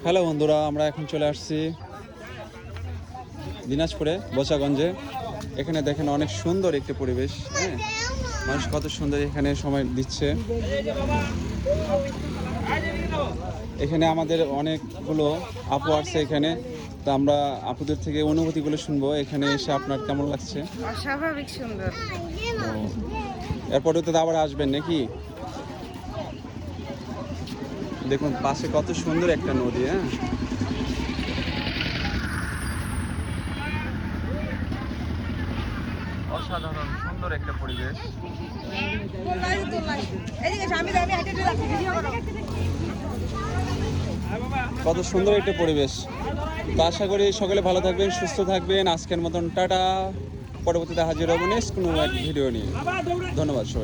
Hello বন্ধুরা, আমরা এখন চলে আসছি দিনাজপুরে বচাগঞ্জে। এখানে দেখেন অনেক সুন্দর একটি পরিবেশ। হ্যাঁ, মানুষ কত সুন্দর এখানে সময় দিচ্ছে। এখানে আমাদের অনেকগুলো আপু আসছে এখানে, তো আমরা আপুদের থেকে অনুভূতিগুলো শুনবো। এখানে এসে আপনার কেমন লাগছে? অস্বাভাবিক সুন্দর। এরপরে তো আবার আসবেন নাকি? দেখুন পাশে কত সুন্দর একটা নদী। হ্যাঁ, অসাধারণ সুন্দর একটা পরিবেশ। কত সুন্দর একটা পরিবেশ। তো আশা করি সকলে ভালো থাকবেন, সুস্থ থাকবেন। আজকের মতন টাটা। পরবর্তীতে হাজির হবো নেক্সট কোনো এক ভিডিও নিয়ে। ধন্যবাদ সবাই।